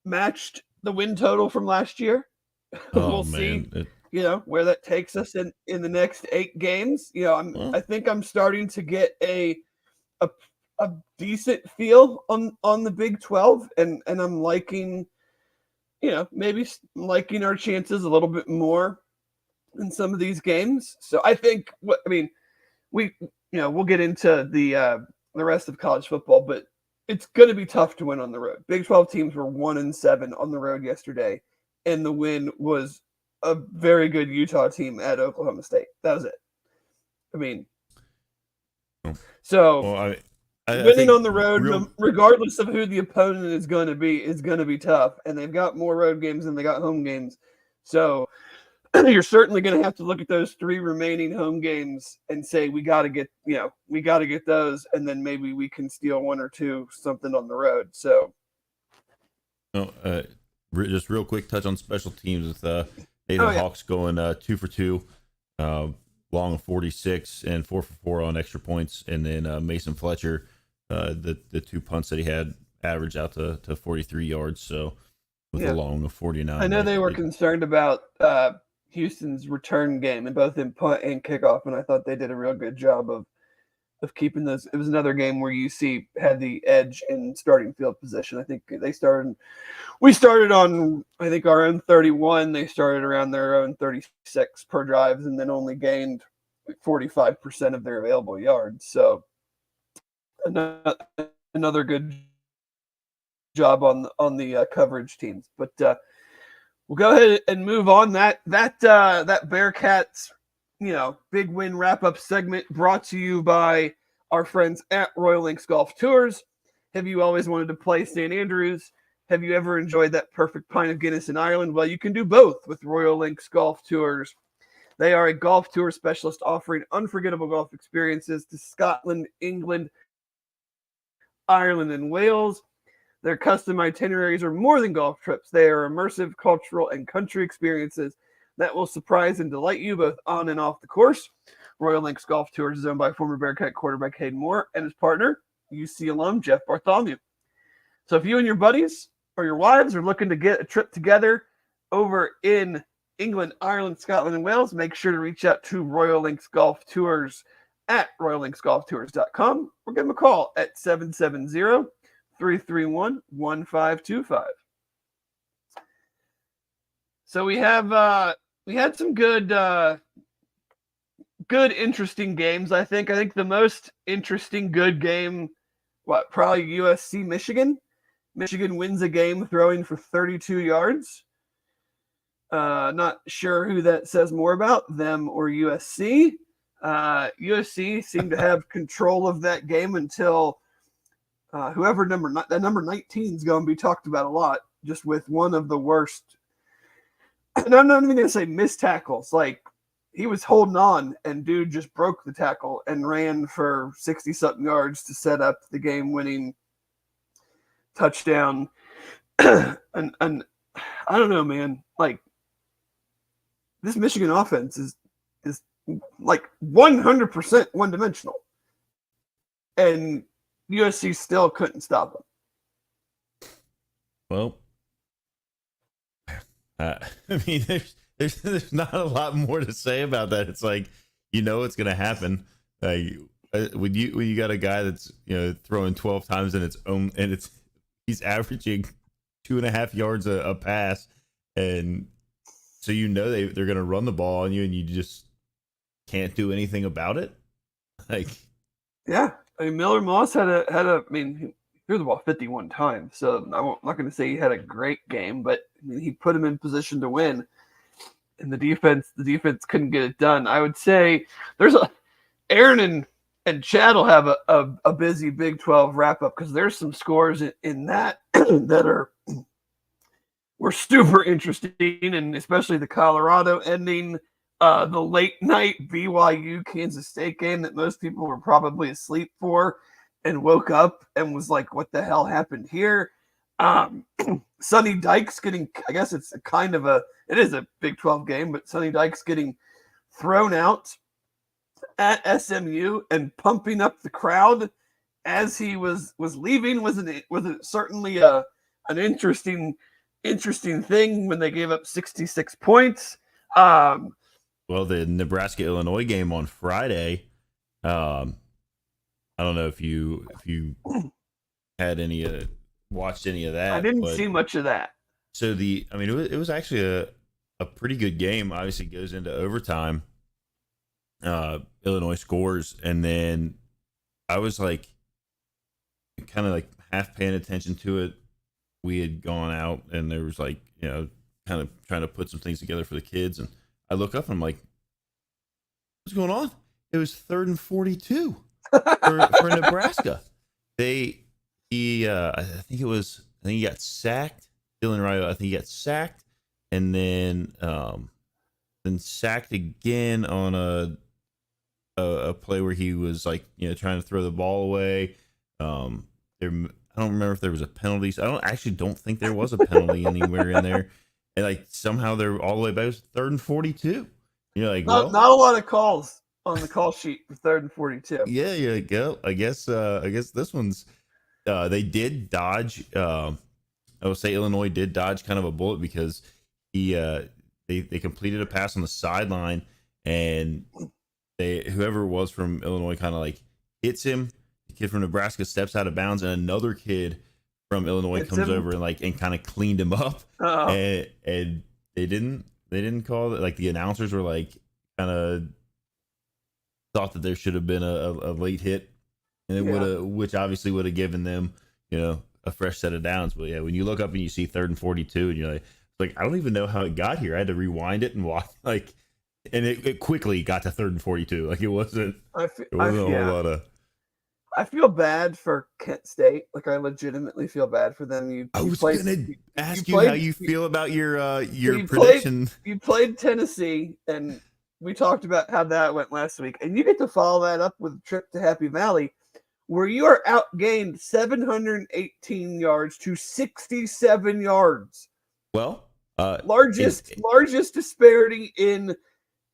matched the win total from last year. Oh We'll man, see, where that takes us in the next 8 games. I think I'm starting to get a a decent feel on the Big 12, and I'm liking, maybe liking our chances a little bit more in some of these games. So I think we we'll get into the rest of college football, but it's going to be tough to win on the road. Big 12 teams were 1-7 on the road yesterday, and the win was a very good Utah team at Oklahoma State. That was it. I mean, so well, I winning think on the road, regardless of who the opponent is going to be tough. And they've got more road games than they got home games. So you're certainly going to have to look at those 3 remaining home games and say we got to get those, and then maybe we can steal 1 or 2 something on the road. So, just real quick touch on special teams with Nathan Hawks going 2 for 2, long of 46 and 4 for 4 on extra points, and then Mason Fletcher, the 2 punts that he had averaged out to 43 yards. So with a long of 49. I know they were concerned about Houston's return game in both in punt and kickoff, and I thought they did a real good job of keeping those. It was another game where UC had the edge in starting field position. I think we started on, I think, our own 31. They started around their own 36 per drives, and then only gained 45% of their available yards. So another good job on the coverage teams. But we'll go ahead and move on. That Bearcats, big win wrap-up segment brought to you by our friends at Royal Links Golf Tours. Have you always wanted to play St. Andrews? Have you ever enjoyed that perfect pint of Guinness in Ireland? Well, you can do both with Royal Links Golf Tours. They are a golf tour specialist offering unforgettable golf experiences to Scotland, England, Ireland, and Wales. Their custom itineraries are more than golf trips. They are immersive cultural and country experiences that will surprise and delight you both on and off the course. Royal Links Golf Tours is owned by former Bearcat quarterback Hayden Moore and his partner, UC alum Jeff Bartholomew. So if you and your buddies or your wives are looking to get a trip together over in England, Ireland, Scotland, and Wales, make sure to reach out to Royal Links Golf Tours at royallinksgolftours.com or give them a call at 770-331-1525. So we had some good interesting games. I think the most interesting good game, probably USC Michigan. Michigan wins a game throwing for 32 yards. Not sure who that says more about, them or USC. USC seemed to have control of that game until whoever number 19 is going to be talked about a lot, just with one of the worst. And I'm not even going to say missed tackles. Like, he was holding on, and dude just broke the tackle and ran for 60-something yards to set up the game-winning touchdown. and I don't know, man. Like, this Michigan offense is like 100% one-dimensional, and USC still couldn't stop them. Well, I mean, there's not a lot more to say about that. It's like, it's going to happen. Like, when you got a guy that's throwing 12 times in its own, and he's averaging 2.5 yards a pass, and so they're going to run the ball on you, and you just can't do anything about it. Like, yeah, I mean, Miller Moss had a. I mean, he threw the ball 51 times, so I'm not going to say he had a great game, but I mean, he put him in position to win, and the defense couldn't get it done. I would say Aaron and Chad will have a busy Big 12 wrap up, because there's some scores in that that were super interesting, and especially the Colorado ending. The late night BYU Kansas State game that most people were probably asleep for and woke up and was like, what the hell happened here? Sonny Dykes getting, I guess it is a Big 12 game, but Sonny Dykes getting thrown out at SMU and pumping up the crowd as he was leaving was certainly an interesting interesting thing when they gave up 66 points. Well, the Nebraska-Illinois game on Friday, I don't know if you had watched any of that. I didn't but see much of that. So it was actually a pretty good game. Obviously, it goes into overtime. Illinois scores, and then I was like, kind of like half paying attention to it. We had gone out, and there was like, kind of trying to put some things together for the kids, and I look up and I'm like, what's going on? It was 3rd and 42 for Nebraska. I think he got sacked. Dylan Rio, I think he got sacked, and then sacked again on a play where he was like, trying to throw the ball away. I don't remember if there was a penalty. I don't think there was a penalty anywhere in there. And like somehow they're all the way back. It was 3rd and 42. You're like, not a lot of calls on the call sheet for 3rd and 42. Yeah, you're like, oh, I guess this one's. They did dodge. I would say Illinois did dodge kind of a bullet because they completed a pass on the sideline, and whoever it was from Illinois kind of like hits him. The kid from Nebraska steps out of bounds, and another kid from Illinois comes over and kind of cleaned him up. Oh. And they didn't call it. Like the announcers were like kind of thought that there should have been a late hit, and it would have, which obviously would have given them, a fresh set of downs. But yeah, when you look up and you see 3rd and 42, and you're like I don't even know how it got here. I had to rewind it and watch, and it quickly got to 3rd and 42. Like it wasn't a whole lot of. I feel bad for Kent State. Like I legitimately feel bad for them. I was going to ask you how you feel about your prediction. You played Tennessee, and we talked about how that went last week, and you get to follow that up with a trip to Happy Valley, where you are outgained 718 yards to 67 yards. Well, largest disparity in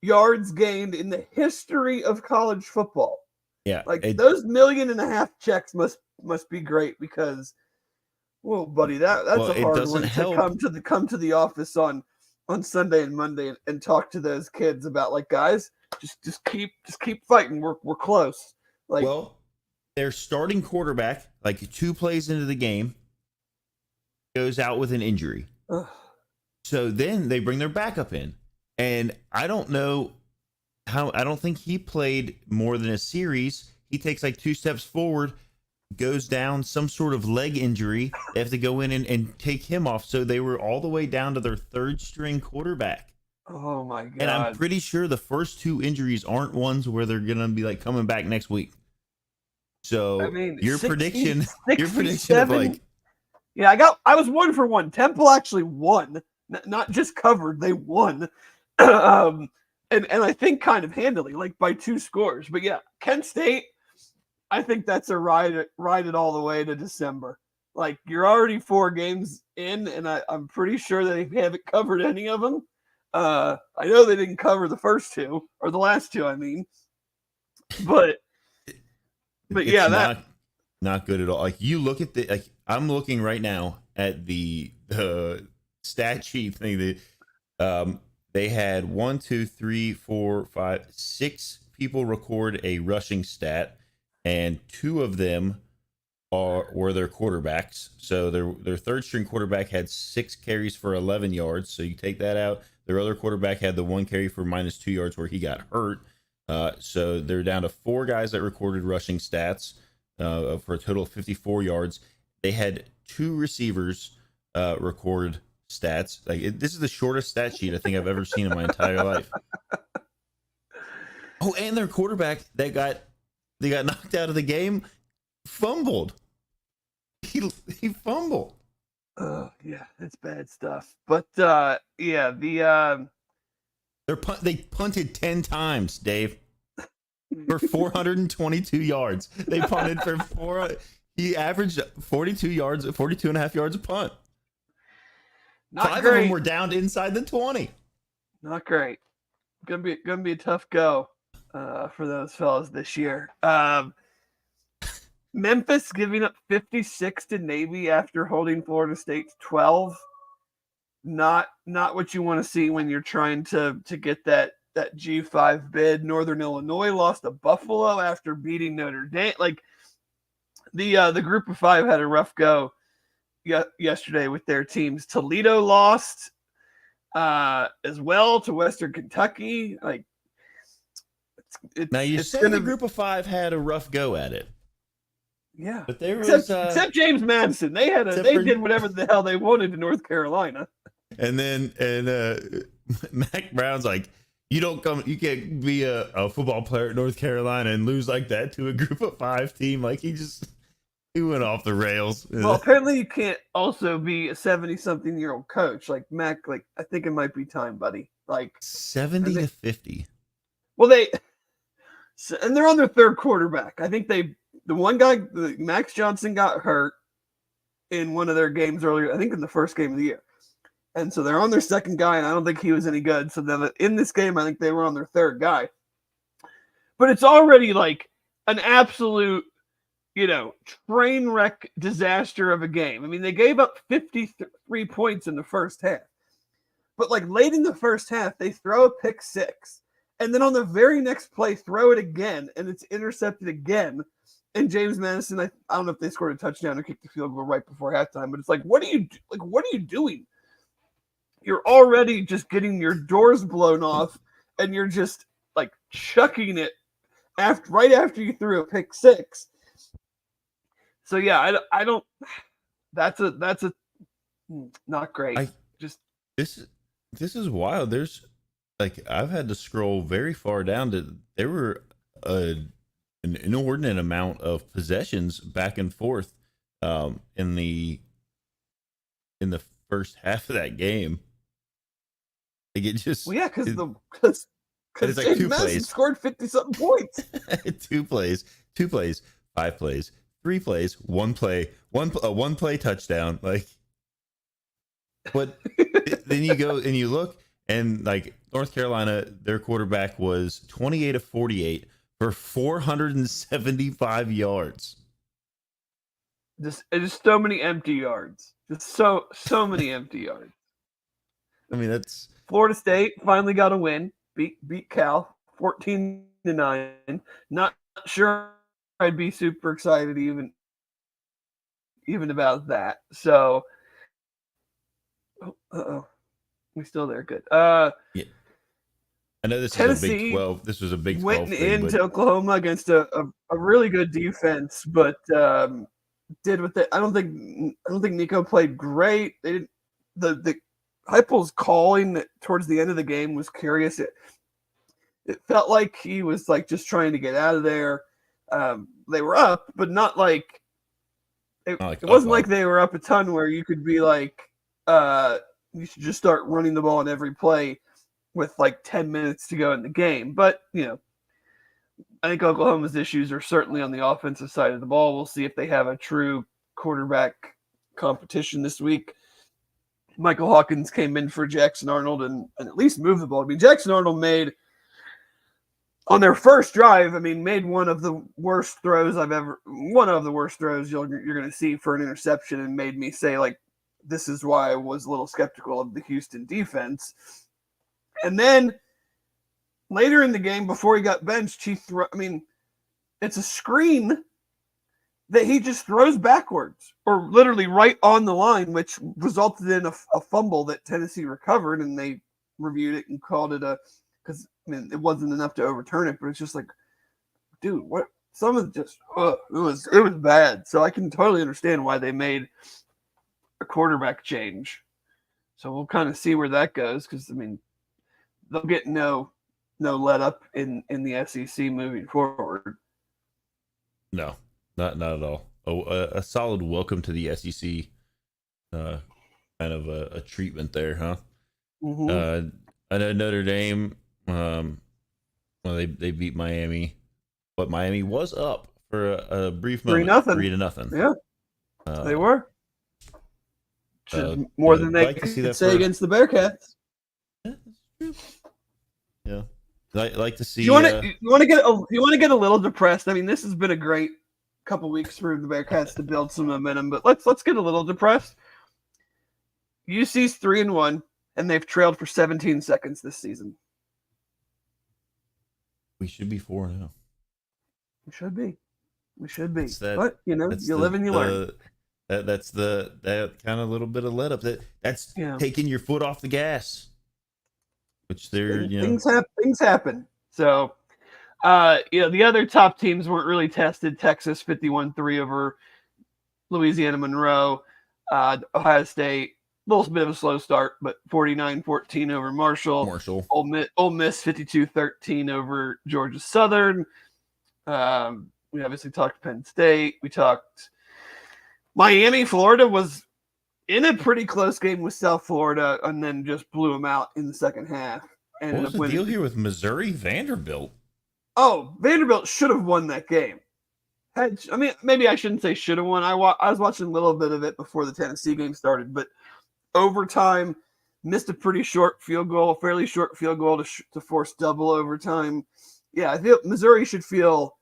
yards gained in the history of college football. Yeah, those 1.5 million checks must be great because, well, buddy, that's a hard one to come to the office on Sunday and Monday and talk to those kids about, like, guys, just keep fighting. We're close. Well, their starting quarterback, like 2 plays into the game, goes out with an injury. So then they bring their backup in, and I don't know. I don't think he played more than a series. He takes like 2 steps forward, goes down, some sort of leg injury. They have to go in and take him off. So they were all the way down to their 3rd string quarterback. Oh my God. And I'm pretty sure the first 2 injuries aren't ones where they're going to be like coming back next week. So your prediction of like. Yeah, I was 1 for 1. Temple actually won, not just covered. They won. And I think kind of handily, like by 2 scores. But yeah, Kent State, I think that's a ride it all the way to December. Like, you're already 4 games in, and I'm pretty sure they haven't covered any of them. I know they didn't cover the first 2, or the last 2, I mean. But yeah, that's not good at all. Like, you look at I'm looking right now at the stat sheet thing that they had 1, 2, 3, 4, 5, 6 people record a rushing stat, and 2 of them were their quarterbacks. So their 3rd string quarterback had 6 carries for 11 yards. So you take that out. Their other quarterback had the 1 carry for -2 yards where he got hurt. So they're down to 4 guys that recorded rushing stats for a total of 54 yards. They had 2 receivers record stats. This is the shortest stat sheet I think I've ever seen in my entire life. Oh, and their quarterback they got knocked out of the game fumbled. He fumbled. Yeah, it's bad stuff. But yeah, they punted 10 times, Dave, for 422 yards. They punted for 4. He averaged 42 yards, 42 and a half yards a punt. Not 5 great. of them were down to inside the 20. Not great. Gonna be a tough go for those fellas this year. Memphis giving up 56 to Navy after holding Florida State 12. not what you want to see when you're trying to get that G5 bid. Northern Illinois lost to Buffalo after beating Notre Dame. Like the group of five had a rough go yesterday with their teams. Toledo lost as well to Western Kentucky. Like now you say the group of five had a rough go at it. Yeah, but there was except James Madison. They did whatever the hell they wanted in North Carolina. And Mac Brown's like, you can't be a football player at North Carolina and lose like that to a group of five team. Like he went off the rails. Well, apparently you can't also be a 70-something-year-old coach. Like Mac, like I think it might be time, buddy. Like 70 to 50. Well, and they're on their third quarterback. I think the one guy, Max Johnson, got hurt in one of their games earlier, I think in the first game of the year. And so they're on their second guy, and I don't think he was any good. So then in this game, I think they were on their third guy. But it's already like an absolute, train wreck disaster of a game. I mean, they gave up 53 points in the first half. But like late in the first half, they throw a pick six. And then on the very next play, throw it again, and it's intercepted again. And James Madison, I don't know if they scored a touchdown or kicked the field goal right before halftime, but it's like, what are you doing? You're already just getting your doors blown off, and you're just like chucking it right after you threw a pick six. So yeah, I don't. That's a not great. This is wild. There's like I've had to scroll very far down to there were an inordinate amount of possessions back and forth in the first half of that game. Like it just because it's like James 2 Madison plays scored 50-something points. 2 plays, 5 plays, 3 plays, 1 play, one play touchdown. Like, but then you go and you look and like North Carolina, their quarterback was 28 of 48 for 475 yards. Just so many empty yards. Just so many empty yards. I mean, that's Florida State finally got a win. Beat Cal 14-9. Not sure I'd be super excited even about that. So, we still there. Good. Yeah. I know this Tennessee is a Big 12. This was a Big 12 went thing, into Oklahoma against a really good defense, but did with it. I don't think Nico played great. They didn't. The Heupel's calling towards the end of the game was curious. It felt like he was like just trying to get out of there. They were up, but not like it wasn't like they were up a ton where you could be like, you should just start running the ball in every play with like 10 minutes to go in the game. But, I think Oklahoma's issues are certainly on the offensive side of the ball. We'll see if they have a true quarterback competition this week. Michael Hawkins came in for Jackson Arnold and at least moved the ball. I mean, Jackson Arnold made on their first drive, made one of the worst throws you're going to see for an interception, and made me say, like, this is why I was a little skeptical of the Houston defense. And then later in the game, before he got benched, it's a screen that he just throws backwards or literally right on the line, which resulted in a fumble that Tennessee recovered, and they reviewed it and called it because it wasn't enough to overturn it, but it's just like, dude, what? Some of it was bad. So I can totally understand why they made a quarterback change. So we'll kind of see where that goes, because they'll get no let up in the SEC moving forward. No, not at all. A solid welcome to the SEC, kind of a treatment there, huh? Mm-hmm. I know Notre Dame. They beat Miami, but Miami was up for a brief moment. 3-0. Yeah, they were. More than they could say against the Bearcats. Yeah, that's true. Yeah, I like to see. You want to get a little depressed. This has been a great couple weeks for the Bearcats to build some momentum, but let's get a little depressed. UC's 3-1, and they've trailed for 17 seconds this season. We should be 4-0. We should be. That, but you live and you learn. That's that kind of little bit of let up. That's taking your foot off the gas. Which things happen. So, the other top teams weren't really tested. Texas 51-3 over Louisiana Monroe. Ohio State, a little bit of a slow start, but 49-14 over Marshall. Ole Miss 52-13 over Georgia Southern. We obviously talked Penn State. We talked Miami. Florida was in a pretty close game with South Florida, and then just blew them out in the second half. What was the deal here with Missouri Vanderbilt? Oh, Vanderbilt should have won that game. Maybe I shouldn't say should have won. I was watching a little bit of it before the Tennessee game started, but overtime, missed a fairly short field goal to force double overtime. Yeah, I feel Missouri should feel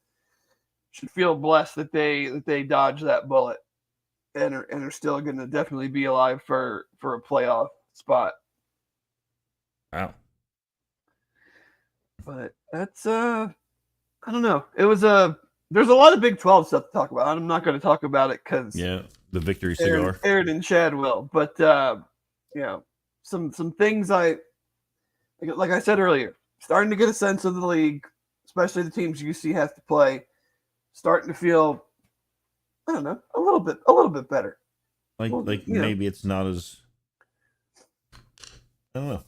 blessed that they dodged that bullet and are still going to definitely be alive for a playoff spot. Wow. But that's I don't know. There's a lot of Big 12 stuff to talk about. I'm not going to talk about it because the victory cigar. Aaron and Chad will. But some things like I said earlier, starting to get a sense of the league, especially the teams UC has to play, starting to feel, I don't know, a little bit better. Maybe it's not as, I don't know.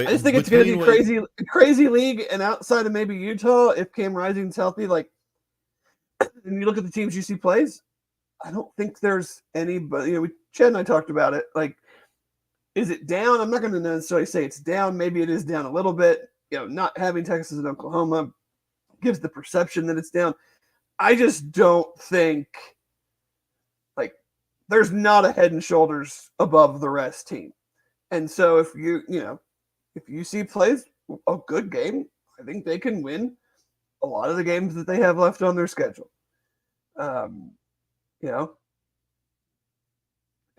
I just think it's going to be crazy league, and outside of maybe Utah, if Cam Rising's healthy, and you look at the teams UC plays, I don't think there's anybody. Chad and I talked about it. Is it down? I'm not going to necessarily say it's down. Maybe it is down a little bit. Not having Texas and Oklahoma gives the perception that it's down. I just don't think there's not a head and shoulders above the rest team, and so if if UC plays a good game, I think they can win a lot of the games that they have left on their schedule.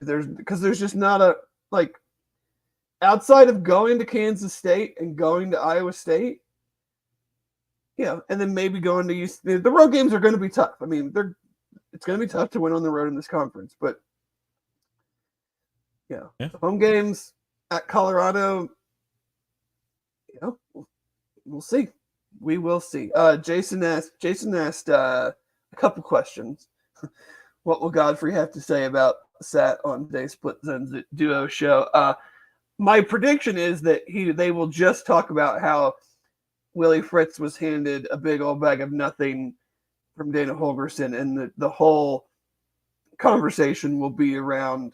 There's just not outside of going to Kansas State and going to Iowa State, and then maybe going to UC. The road games are going to be tough. It's going to be tough to win on the road in this conference, but home games at Colorado. We'll see. We will see. Jason asked a couple questions. What will Godfrey have to say about Sat on today's Split Zones Duo show? My prediction is that they will just talk about how Willie Fritz was handed a big old bag of nothing from Dana Holgerson, and the whole conversation will be around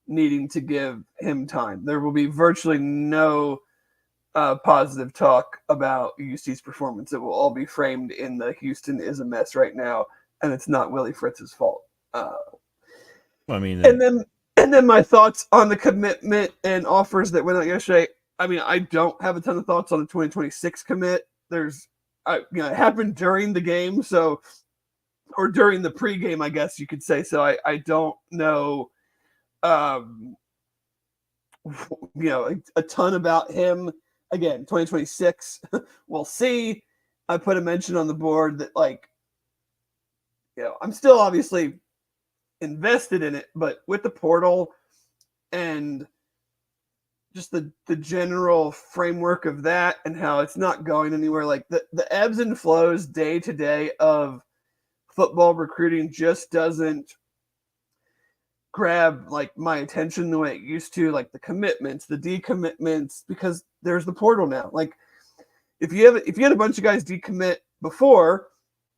needing to give him time. There will be virtually no positive talk about UC's performance. It will all be framed in the Houston is a mess right now, and it's not Willie Fritz's fault. And then my thoughts on the commitment and offers that went out yesterday. I don't have a ton of thoughts on the 2026 commit. It happened during the game, or during the pregame, I guess you could say. So I don't know, a ton about him. Again, 2026, we'll see. I put a mention on the board that, I'm still obviously invested in it, but with the portal and just the general framework of that and how it's not going anywhere, the ebbs and flows day to day of football recruiting just doesn't grab my attention the way it used to, the commitments, the decommitments, because there's the portal now. If you had a bunch of guys decommit before,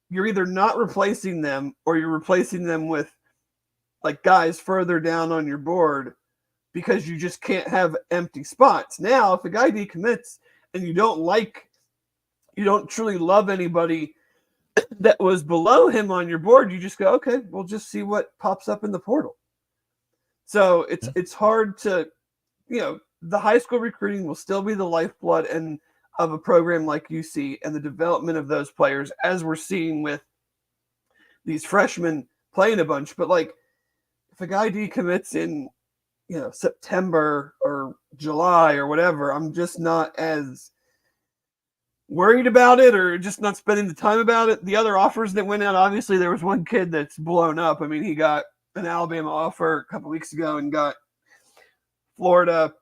you're either not replacing them or you're replacing them with guys further down on your board because you just can't have empty spots. Now, if a guy decommits and you don't truly love anybody that was below him on your board, you just go, okay, we'll just see what pops up in the portal. So it's hard to, the high school recruiting will still be the lifeblood of a program like UC and the development of those players, as we're seeing with these freshmen playing a bunch. But if a guy decommits in September or July or whatever, I'm just not as worried about it, or just not spending the time about it. The other offers that went out, obviously there was one kid that's blown up. I mean, he got an Alabama offer a couple weeks ago and got Florida,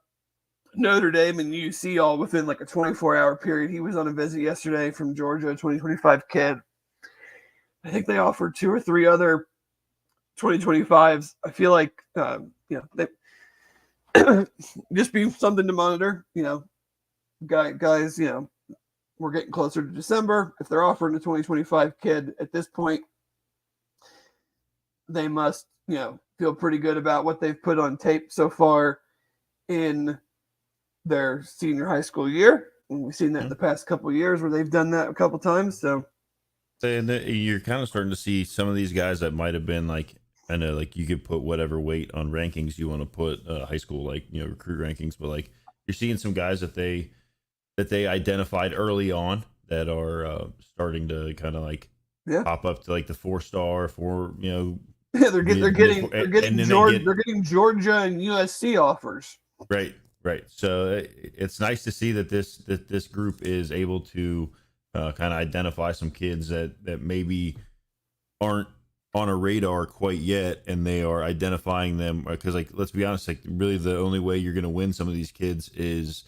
Notre Dame, and UC all within like a 24-hour period. He was on a visit yesterday from Georgia, 2025 kid. I think they offered 2 or 3 other 2025s. I feel like, they just be something to monitor. Guys, we're getting closer to December. If they're offering a 2025 kid at this point, they must, feel pretty good about what they've put on tape so far in their senior high school year. And we've seen that in the past couple of years where they've done that a couple times. So, and you're kind of starting to see some of these guys that might have been like, I know, like you could put whatever weight on rankings you want to put high school, like, recruit rankings, but like you're seeing some guys that they identified early on that are starting to kind of like pop up to like the 4-star, they're getting Georgia and USC offers. Right. So it's nice to see that this group is able to kind of identify some kids that maybe aren't on a radar quite yet, and they are identifying them, because, like, let's be honest, like, really the only way you're going to win some of these kids is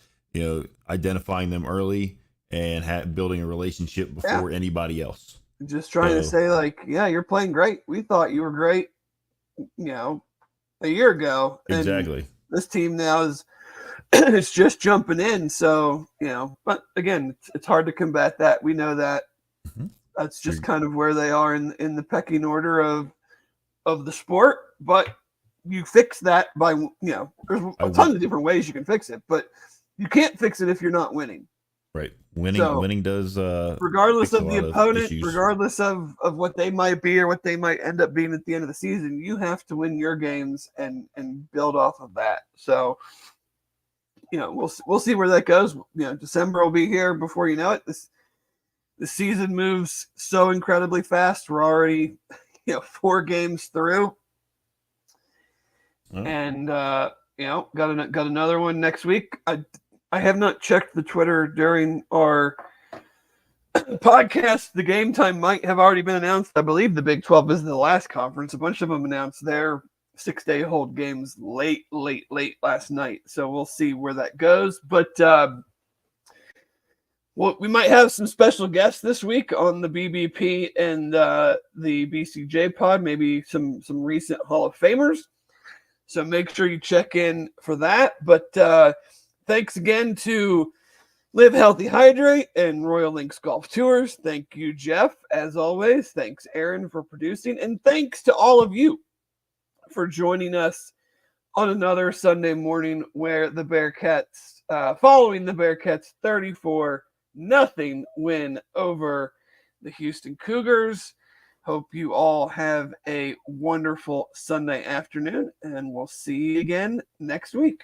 identifying them early and building a relationship before anybody else. Just trying to say, like, yeah, you're playing great. We thought you were great, a year ago. Exactly. And this team now is it's just jumping in. So, but again, it's hard to combat that. We know that. Mm-hmm. That's just kind of where they are in the pecking order of the sport. But you fix that by, there's a ton of different ways you can fix it, but you can't fix it if you're not winning. Right. Winning does regardless of the opponent, regardless of what they might be or what they might end up being at the end of the season, you have to win your games and build off of that. So, we'll see where that goes. December will be here before you know it. The season moves so incredibly fast. We're already 4 games through. And got another one next week. I have not checked the Twitter during our podcast. The game time might have already been announced. I believe the Big 12 is the last conference. A bunch of them announced their 6-day hold games late last night. So we'll see where that goes. But we might have some special guests this week on the BBP and the BCJ pod, maybe some recent Hall of Famers. So make sure you check in for that. But thanks again to Live Healthy Hydrate and Royal Links Golf Tours. Thank you, Jeff, as always. Thanks, Aaron, for producing. And thanks to all of you for joining us on another Sunday morning where the Bearcats, following the Bearcats 34-0 win over the Houston Cougars. Hope you all have a wonderful Sunday afternoon, and we'll see you again next week.